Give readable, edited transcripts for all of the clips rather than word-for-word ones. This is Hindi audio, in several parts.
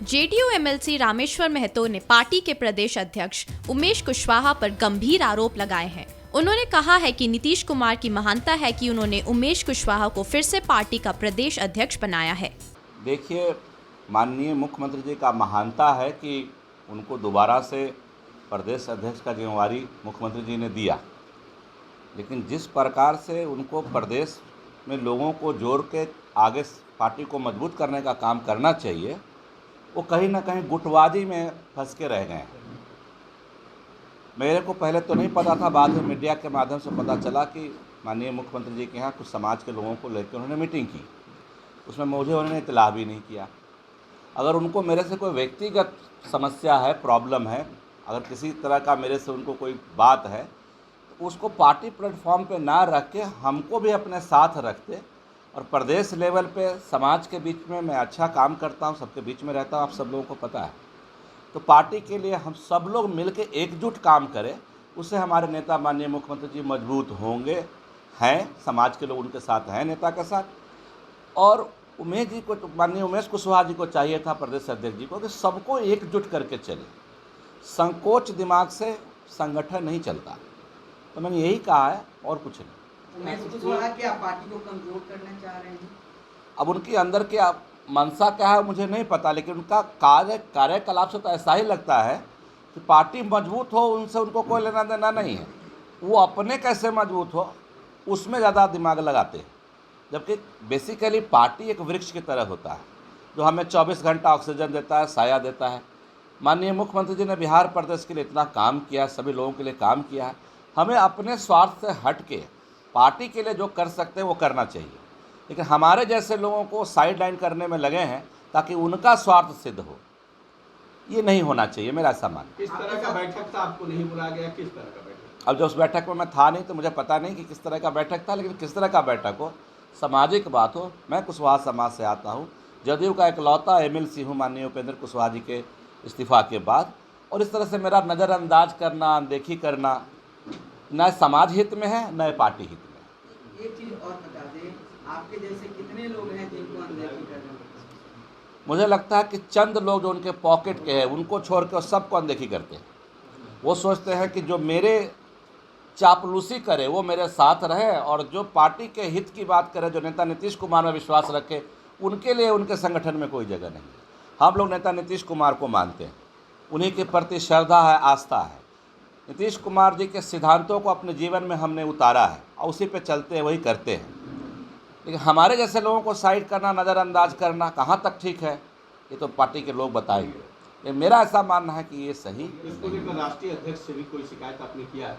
जेडीयू एमएलसी रामेश्वर महतो ने पार्टी के प्रदेश अध्यक्ष उमेश कुशवाहा पर गंभीर आरोप लगाए हैं। उन्होंने कहा है कि नीतीश कुमार की महानता है कि उन्होंने उमेश कुशवाहा को फिर से पार्टी का प्रदेश अध्यक्ष बनाया है। देखिए, माननीय मुख्यमंत्री जी का महानता है कि उनको दोबारा से प्रदेश अध्यक्ष का जिम्मेवारी मुख्यमंत्री जी ने दिया, लेकिन जिस प्रकार से उनको प्रदेश में लोगों को जोड़ के आगे पार्टी को मजबूत करने का काम करना चाहिए, वो कहीं ना कहीं गुटबाजी में फंस के रह गए हैं। मेरे को पहले तो नहीं पता था, बाद में मीडिया के माध्यम से पता चला कि माननीय मुख्यमंत्री जी के यहाँ कुछ समाज के लोगों को लेकर उन्होंने मीटिंग की, उसमें मुझे उन्होंने इतला भी नहीं किया। अगर उनको मेरे से कोई व्यक्तिगत समस्या है, प्रॉब्लम है, अगर किसी तरह का मेरे से उनको कोई बात है, तो उसको पार्टी प्लेटफॉर्म पे ना रख के हमको भी अपने साथ रखते और प्रदेश लेवल पे समाज के बीच में मैं अच्छा काम करता हूँ, सबके बीच में रहता हूँ, आप सब लोगों को पता है। तो पार्टी के लिए हम सब लोग मिलके एकजुट काम करें, उससे हमारे नेता माननीय मुख्यमंत्री जी मजबूत होंगे, हैं, समाज के लोग उनके साथ हैं, नेता के साथ। और उमेश जी को, माननीय उमेश कुशवाहा जी को चाहिए था, प्रदेश अध्यक्ष जी को, कि सबको एकजुट करके चले। संकोच दिमाग से संगठन नहीं चलता, तो मैंने यही कहा है और कुछ नहीं। उमेश कुशवाहा की आप पार्टी को कमजोर करना चाह रहे हैं? अब उनकी अंदर के मंशा क्या है मुझे नहीं पता, लेकिन उनका कार्यकलाप से तो ऐसा ही लगता है कि पार्टी मजबूत हो, उनसे उनको कोई लेना देना नहीं है। वो अपने कैसे मजबूत हो उसमें ज़्यादा दिमाग लगाते हैं, जबकि बेसिकली पार्टी एक वृक्ष की तरह होता है जो हमें 24 घंटा ऑक्सीजन देता है, साया देता है। माननीय मुख्यमंत्री जी ने बिहार प्रदेश के लिए इतना काम किया, सभी लोगों के लिए काम किया है। हमें अपने स्वार्थ से हट के पार्टी के लिए जो कर सकते हैं वो करना चाहिए, लेकिन हमारे जैसे लोगों को साइड लाइन करने में लगे हैं ताकि उनका स्वार्थ सिद्ध हो, ये नहीं होना चाहिए, मेरा ऐसा मान। किस तरह का बैठक था, आपको नहीं बुलाया गया? किस तरह का बैठक? अब जो उस बैठक में मैं था नहीं तो मुझे पता नहीं कि किस तरह का बैठक था, लेकिन किस तरह का बैठक हो, सामाजिक बात हो। मैं कुशवाहा समाज से आता हूँ, जदयू का इकलौता एमएलसी हूँ माननीय उपेंद्र कुशवाहा जी के इस्तीफा के बाद, और इस तरह से मेरा नज़रअंदाज करना, अनदेखी करना न समाज हित में है न पार्टी हित में। एक चीज़ और बता दें, आपके जैसे कितने लोग हैं जिनको अनदेखी कर रहे हैं? मुझे लगता है कि चंद लोग जो उनके पॉकेट के हैं उनको छोड़ के सबको अनदेखी करते हैं। वो सोचते हैं कि जो मेरे चापलूसी करे वो मेरे साथ रहे, और जो पार्टी के हित की बात करे, जो नेता नीतीश कुमार में विश्वास रखे, उनके लिए उनके संगठन में कोई जगह नहीं है। हम लोग नेता नीतीश कुमार को मानते हैं, उन्हीं के प्रति श्रद्धा है, आस्था है। नीतीश कुमार जी के सिद्धांतों को अपने जीवन में हमने उतारा है और उसी पे चलते हैं, वही करते हैं। लेकिन हमारे जैसे लोगों को साइड करना, नज़रअंदाज करना कहाँ तक ठीक है, ये तो पार्टी के लोग बताएंगे। लेकिन मेरा ऐसा मानना है कि ये सही। इसको लेकर राष्ट्रीय अध्यक्ष से भी कोई शिकायत आपने किया है?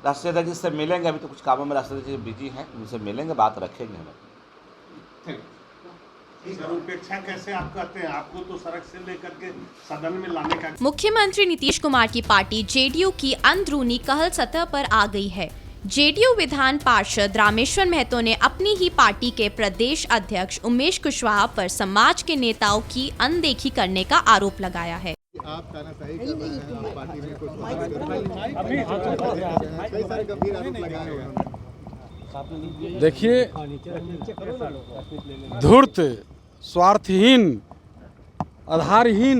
राष्ट्रीय अध्यक्ष जी से मिलेंगे, अभी तो कुछ कामों में राष्ट्रीय अध्यक्ष जी बिजी हैं, उनसे मिलेंगे, बात रखेंगे हम। Thank you. सर, उपेक्षा कैसे आप करते हैं? आपको तो सड़क से लेकर के सदन में लाने का। मुख्यमंत्री नीतीश कुमार की पार्टी जेडीयू की अंदरूनी कहल सतह पर आ गई है। जेडीयू विधान पार्षद रामेश्वर महतो ने अपनी ही पार्टी के प्रदेश अध्यक्ष उमेश कुशवाहा पर समाज के नेताओं की अनदेखी करने का आरोप लगाया है। आप तानाशाही कर रहे हैं, आप पार्टी में कुछ कई सारे गंभीर आरोप लगाए हैं। देखिए, धूर्त, स्वार्थहीन, आधारहीन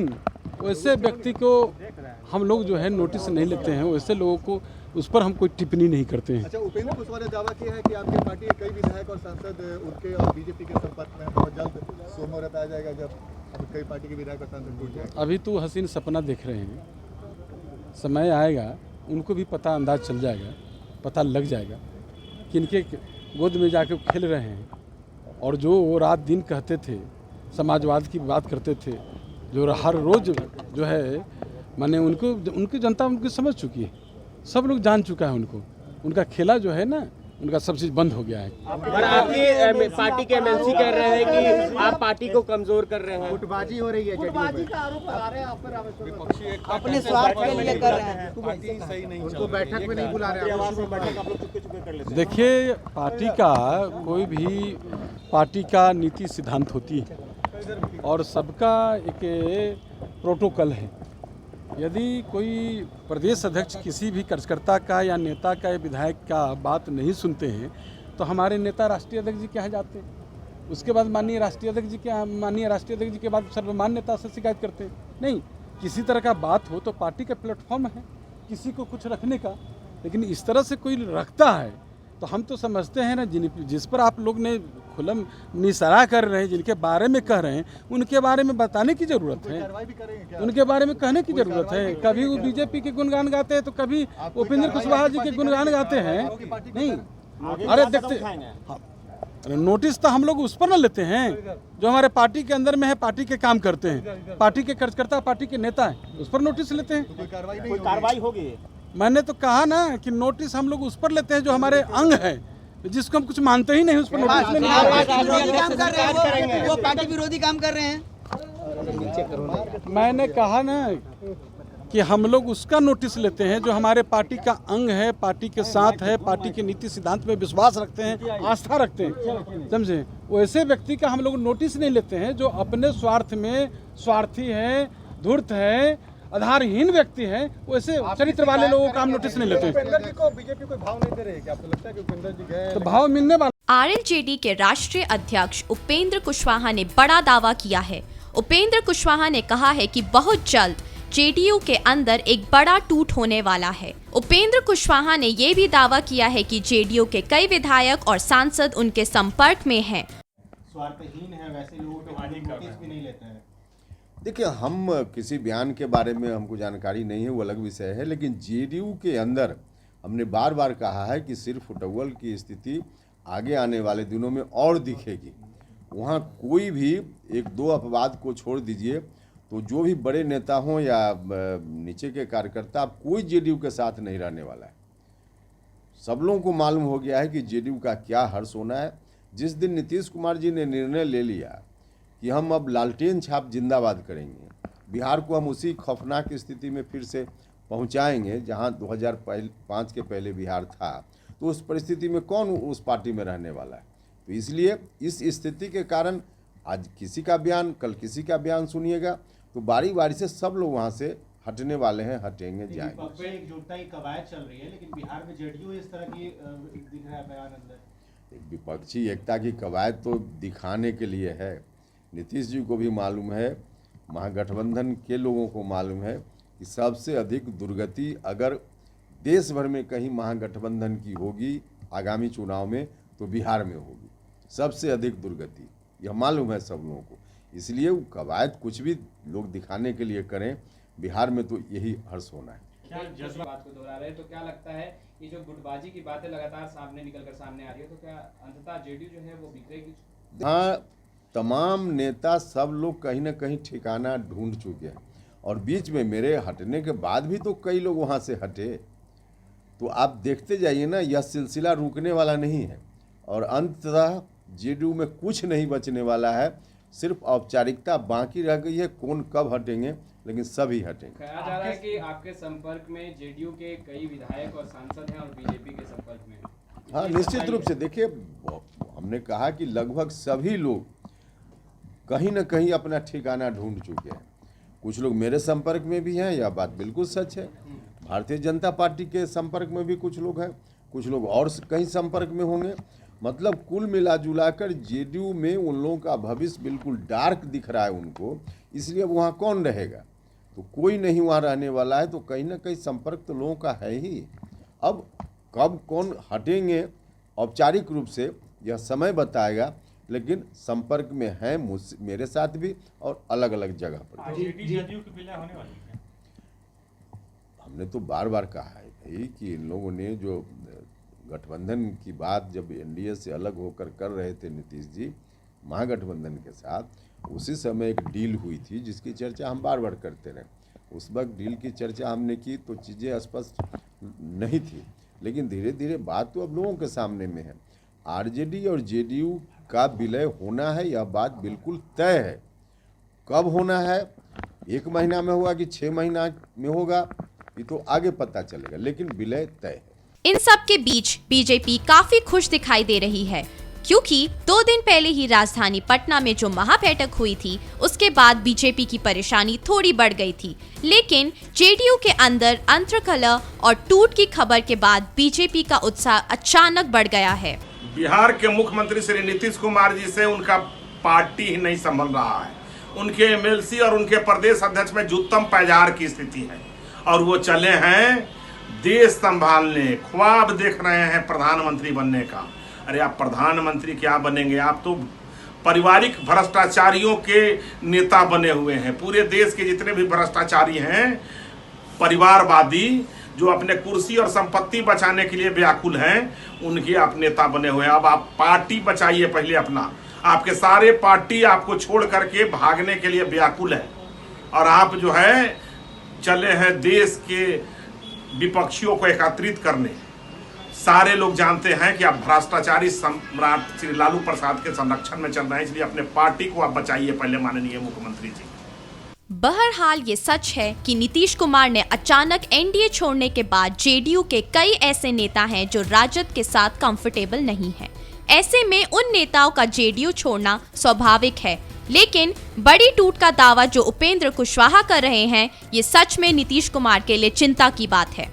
वैसे व्यक्ति को हम लोग जो है नोटिस नहीं लेते हैं। वैसे लोगों को उस पर हम कोई टिप्पणी नहीं करते हैं। अच्छा, उपेंद्र कुशवाहा ने दावा किया है कि आपकी पार्टी के कई विधायक और सांसद उनके और बीजेपी के संपर्क में, बहुत जल्द सोमवार आ जाएगा जब अब कई पार्टी के विधायक और सांसद जुड़ जाएंगे। अभी तो हसीन सपना देख रहे हैं, समय आएगा उनको भी पता अंदाज चल जाएगा, पता लग जाएगा कि इनके गोद में जाके खेल रहे हैं। और जो वो रात दिन कहते थे, समाजवाद की बात करते थे, जो हर रोज़ जो है माने उनकी जनता उनकी समझ चुकी है, सब लोग जान चुका है उनको। उनका खेला जो है ना, उनका सब चीज़ बंद हो गया है। पर आपकी पार्टी के एमएलसी कह रहे हैं कि आप पार्टी को कमजोर कर रहे हैं। गुटबाजी हो रही है, गुटबाजी का आरोप लगा रहे हैं आप पर, अपने स्वार्थ के लिए कर रहे हैं। पार्टी सही नहीं, उनको बैठक में नहीं बुला रहे। देखिए, पार्टी का कोई भी पार्टी का नीति सिद्धांत होती है और सबका एक प्रोटोकॉल है। यदि कोई प्रदेश अध्यक्ष किसी भी कार्यकर्ता का या नेता का या विधायक का बात नहीं सुनते हैं तो हमारे नेता राष्ट्रीय अध्यक्ष जी के यहाँ जाते हैं। उसके बाद माननीय राष्ट्रीय अध्यक्ष जी के बाद सर्वमान्य नेता से शिकायत करते हैं। नहीं, किसी तरह का बात हो तो पार्टी का प्लेटफॉर्म है किसी को कुछ रखने का, लेकिन इस तरह से कोई रखता है तो हम तो समझते हैं ना, जिस पर आप लोग ने खुलम निसरा कर रहे हैं, जिनके बारे में कह रहे हैं, उनके बारे में बताने की जरूरत है, उनके बारे में कहने की जरूरत है। कभी वो बीजेपी के गुणगान गाते हैं तो कभी उपेंद्र कुशवाहा जी के गुणगान गाते हैं। नहीं, अरे देखते हाँ, नोटिस तो हम लोग उस पर न लेते हैं जो हमारे पार्टी के अंदर में है, पार्टी के काम करते हैं, पार्टी के कार्यकर्ता, पार्टी के नेता हैं, उस पर नोटिस लेते हैं। कोई कार्रवाई होगी? मैंने तो कहा ना कि नोटिस हम लोग उस पर लेते हैं जो हमारे अंग है, जिसको हम कुछ मानते ही नहीं उस पर नोटिस लेने वो पार्टी विरोधी काम कर रहे हैं। मैंने कहा ना कि हम लोग उसका नोटिस लेते हैं जो हमारे पार्टी का अंग है, पार्टी के साथ है, पार्टी के नीति सिद्धांत में विश्वास रखते हैं, आस्था रखते हैं, समझे। वैसे व्यक्ति का हम लोग नोटिस नहीं लेते हैं जो अपने स्वार्थ में स्वार्थी है, धूर्त है, आधारहीन व्यक्ति है, वैसे चरित्र वाले लोगों का हम नोटिस नहीं लेते हैं। बीजेपी को भाव नहीं दे रहे, क्या आपको लगता है कि उपेंद्र जी गए तो भाव मिलने वाला। आरएलजेडी के राष्ट्रीय अध्यक्ष उपेंद्र कुशवाहा ने बड़ा दावा किया है। उपेंद्र कुशवाहा ने कहा है कि बहुत जल्द जेडीयू के अंदर एक बड़ा टूट होने वाला है। उपेंद्र कुशवाहा ने ये भी दावा किया है कि जेडीयू के कई विधायक और सांसद उनके संपर्क में हैं। स्वार्थहीन है, वैसे लोगों के बारे में नोटिस भी नहीं लेते हैं। देखिए, हम किसी बयान के बारे में हमको जानकारी नहीं है, वो अलग विषय है, लेकिन जेडीयू के अंदर हमने बार बार कहा है कि सिर्फ फुटबॉल की स्थिति आगे आने वाले दिनों में और दिखेगी। वहाँ कोई भी एक दो अपवाद को छोड़ दीजिए तो जो भी बड़े नेता हों या नीचे के कार्यकर्ता, कोई जेडीयू के साथ नहीं रहने वाला है। सब लोगों को मालूम हो गया है कि जेडीयू का क्या हर्ष होना है। जिस दिन नीतीश कुमार जी ने निर्णय ले लिया कि हम अब लालटेन छाप जिंदाबाद करेंगे, बिहार को हम उसी खौफनाक स्थिति में फिर से पहुंचाएंगे जहां 2005 के पहले बिहार था, तो उस परिस्थिति में कौन उस पार्टी में रहने वाला है। तो इसलिए इस स्थिति के कारण आज किसी का बयान, कल किसी का बयान सुनिएगा तो बारी बारी से सब लोग वहाँ से हटने वाले हैं, हटेंगे, जाएंगे। एकजुटता की कवायद चल रही है, लेकिन बिहार में जेडीयू इस तरह की दिख रहा है बयान अंदर। विपक्षी एकता की कवायद तो दिखाने के लिए है। नीतीश जी को भी मालूम है, महागठबंधन के लोगों को मालूम है कि सबसे अधिक दुर्गति अगर देश भर में कहीं महागठबंधन की होगी आगामी चुनाव में तो बिहार में होगी, सबसे अधिक दुर्गति, यह मालूम है सब लोगों को। इसलिए वो कवायद कुछ भी लोग दिखाने के लिए करें, बिहार में तो यही हर्ष होना है। क्या जिस बात को दोहरा रहे, तो क्या लगता है कि जो गुटबाजी की बातें लगातार सामने निकलकर सामने आ रही है, तो क्या अंततः जेडीयू जो है वो बिखरेगी? हाँ, तमाम नेता सब लोग कहीं ना कहीं ठिकाना ढूंढ चुके हैं और बीच में मेरे हटने के बाद भी तो कई लोग वहाँ से हटे। तो आप देखते जाइए ना, यह सिलसिला रुकने वाला नहीं है और अंततः जेडीयू में कुछ नहीं बचने वाला है, सिर्फ औपचारिकता बाकी रह गई है। कौन कब हटेंगे, लेकिन सभी हटेंगे। कहा जा रहा है कि आपके संपर्क में जेडीयू के कई विधायक और सांसद हैं और बीजेपी के संपर्क में। हाँ, निश्चित रूप से। देखिए, हमने कहा कि लगभग सभी लोग कहीं ना कहीं अपना ठिकाना ढूंढ चुके हैं। कुछ लोग मेरे संपर्क में भी हैं, यह बात बिल्कुल सच है। भारतीय जनता पार्टी के संपर्क में भी कुछ लोग हैं, कुछ लोग और कहीं संपर्क में होंगे। मतलब कुल मिला जुलाकर जेडीयू में उन लोगों का भविष्य बिल्कुल डार्क दिख रहा है उनको, इसलिए वहाँ कौन रहेगा? तो कोई नहीं वहाँ रहने वाला है। तो कहीं ना कहीं संपर्क तो लोगों का है ही। अब कब कौन हटेंगे औपचारिक रूप से यह समय बताएगा, लेकिन संपर्क में है मेरे साथ भी और अलग अलग जगह पर। जेडीयू की विलय होने वाली है। हमने तो बार बार कहा है भाई कि इन लोगों ने जो गठबंधन की बात जब एनडीए से अलग होकर कर रहे थे नीतीश जी महागठबंधन के साथ, उसी समय एक डील हुई थी जिसकी चर्चा हम बार बार करते रहे। उस वक्त डील की चर्चा हमने की तो चीज़ें स्पष्ट नहीं थी, लेकिन धीरे धीरे बात तो अब लोगों के सामने में है। आरजेडी और जेडीयू का विलय होना है, यह बात बिल्कुल तय है। कब होना है, 1 महीना में होगा कि 6 महीना में होगा, ये तो आगे पता चलेगा, लेकिन विलय तय है। इन सब के बीच बीजेपी काफी खुश दिखाई दे रही है, क्योंकि 2 दिन पहले ही राजधानी पटना में जो महाबैठक हुई थी, उसके बाद बीजेपी की परेशानी थोड़ी बढ़ गई थी। लेकिन जेडीयू के अंदर अंतर्कलह और टूट की खबर के बाद बीजेपी का उत्साह अचानक बढ़ गया है। बिहार के मुख्यमंत्री श्री नीतीश कुमार जी से उनका पार्टी ही नहीं संभल रहा है। उनके एमएलसी और उनके प्रदेश अध्यक्ष में जुत्तम पैजार की स्थिति है और वो चले हैं देश संभालने, ख्वाब देख रहे हैं प्रधानमंत्री बनने का। अरे आप प्रधानमंत्री क्या बनेंगे, आप तो पारिवारिक भ्रष्टाचारियों के नेता बने हुए हैं। पूरे देश के जितने भी भ्रष्टाचारी हैं, परिवारवादी, जो अपने कुर्सी और संपत्ति बचाने के लिए व्याकुल हैं, उनके आप नेता बने हुए हैं। अब आप पार्टी बचाइए पहले अपना। आपके सारे पार्टी आपको छोड़ करके भागने के लिए व्याकुल है और आप जो है चले हैं देश के विपक्षियों को एकत्रित करने। सारे लोग जानते हैं कि आप भ्रष्टाचारी सम्राट श्री लालू प्रसाद के संरक्षण में चल रहे हैं, इसलिए अपने पार्टी को आप बचाइए पहले, माननीय मुख्यमंत्री जी। बहरहाल ये सच है कि नीतीश कुमार ने अचानक एनडीए छोड़ने के बाद जेडीयू के कई ऐसे नेता हैं जो राजद के साथ कंफर्टेबल नहीं हैं। ऐसे में उन नेताओं का जेडीयू छोड़ना स्वाभाविक है, लेकिन बड़ी टूट का दावा जो उपेंद्र कुशवाहा कर रहे हैं, ये सच में नीतीश कुमार के लिए चिंता की बात है।